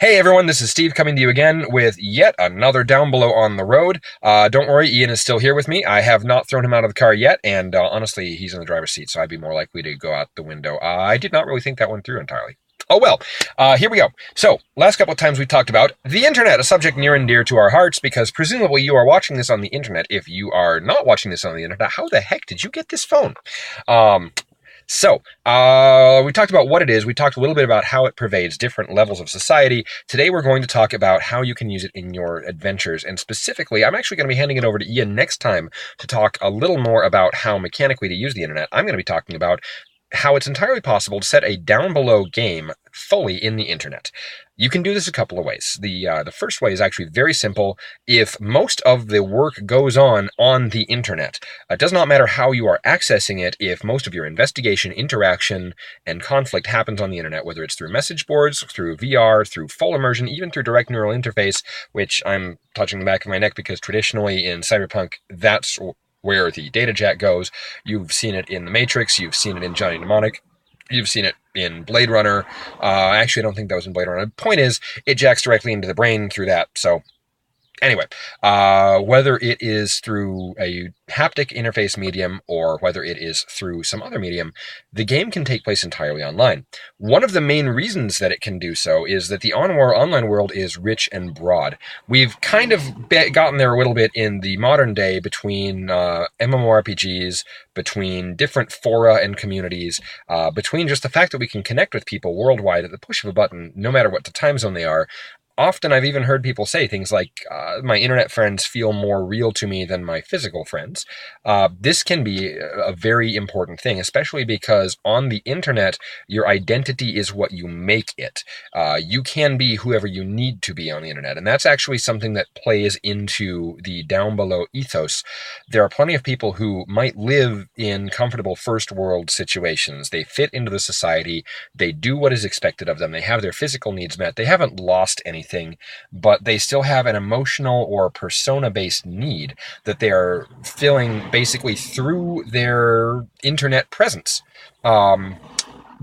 Hey everyone, this is Steve coming to you again with yet another Down Below on the road. Don't worry, Ian is still here with me. I have not thrown him out of the car yet, and honestly, he's in the driver's seat, so I'd be more likely to go out the window. I did not really think that one through entirely. Oh well, here we go. So, last couple of times we talked about the internet, a subject near and dear to our hearts, because presumably you are watching this on the internet. If you are not watching this on the internet, how the heck did you get this phone? We talked about what it is. We talked a little bit about how it pervades different levels of society. Today we're going to talk about how you can use it in your adventures. And specifically, I'm actually going to be handing it over to Ian next time to talk a little more about how mechanically to use the internet. I'm going to be talking about how it's entirely possible to set a Down Below game fully in the internet. You can do this a couple of ways. The first way is actually very simple. If most of the work goes on the internet, it does not matter how you are accessing it. If most of your investigation, interaction, and conflict happens on the internet, whether it's through message boards, through VR, through full immersion, even through direct neural interface, which I'm touching the back of my neck because traditionally in Cyberpunk, that's where the data jack goes. You've seen it in The Matrix, you've seen it in Johnny Mnemonic, you've seen it in Blade Runner. Actually, I don't think that was in Blade Runner. The point is, it jacks directly into the brain through that. So anyway, whether it is through a haptic interface medium or whether it is through some other medium, the game can take place entirely online. One of the main reasons that it can do so is that the online world is rich and broad. We've kind of gotten there a little bit in the modern day between MMORPGs, between different fora and communities, between just the fact that we can connect with people worldwide at the push of a button, no matter what the time zone they are. Often I've even heard people say things like, my internet friends feel more real to me than my physical friends. This can be a very important thing, especially because on the internet, your identity is what you make it. You can be whoever you need to be on the internet, and that's actually something that plays into the Down Below ethos. There are plenty of people who might live in comfortable first world situations. They fit into the society, they do what is expected of them, they have their physical needs met, they haven't lost anything, but they still have an emotional or persona-based need that they are filling basically through their internet presence.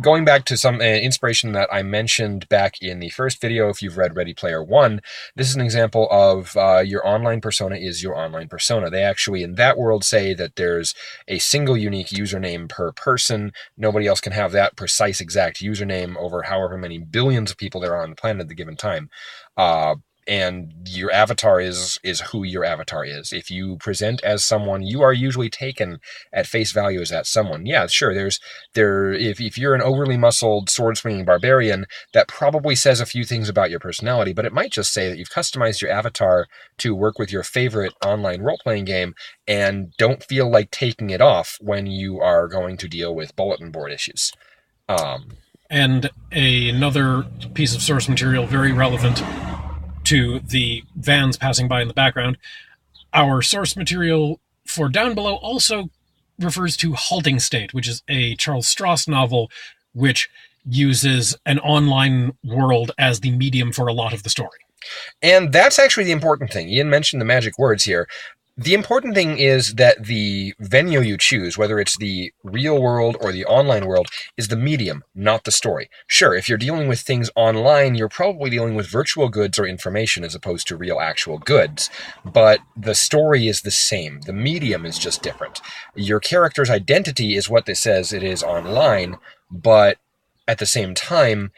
Going back to some inspiration that I mentioned back in the first video, if you've read Ready Player One, this is an example of your online persona is your online persona. They actually, in that world, say that there's a single unique username per person. Nobody else can have that precise exact username over however many billions of people there are on the planet at the given time. And your avatar is who your avatar is. If you present as someone, you are usually taken at face value as that someone. Yeah, sure, if you're an overly muscled, sword-swinging barbarian, that probably says a few things about your personality, but it might just say that you've customized your avatar to work with your favorite online role-playing game and don't feel like taking it off when you are going to deal with bulletin board issues. And another piece of source material very relevant to the vans passing by in the background. Our source material for Down Below also refers to Halting State, which is a Charles Stross novel which uses an online world as the medium for a lot of the story. And that's actually the important thing. Ian mentioned the magic words here. The important thing is that the venue you choose, whether it's the real world or the online world, is the medium, not the story. Sure, if you're dealing with things online, you're probably dealing with virtual goods or information as opposed to real actual goods. But the story is the same. The medium is just different. Your character's identity is what this says it is online, but at the same time,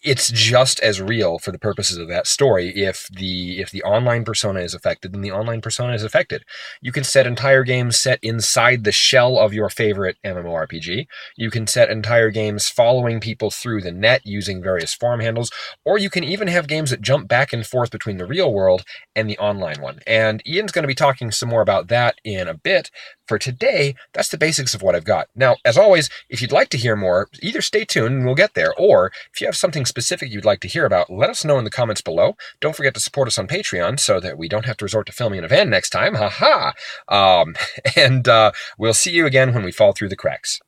it's just as real for the purposes of that story. If the online persona is affected, then the online persona is affected. You can set entire games set inside the shell of your favorite MMORPG. You can set entire games following people through the net using various form handles, or you can even have games that jump back and forth between the real world and the online one. And Ian's going to be talking some more about that in a bit. For today, that's the basics of what I've got. Now, as always, if you'd like to hear more, either stay tuned and we'll get there, or if you have something specific you'd like to hear about, let us know in the comments below. Don't forget to support us on Patreon so that we don't have to resort to filming in a van next time. Ha-ha! We'll see you again when we fall through the cracks.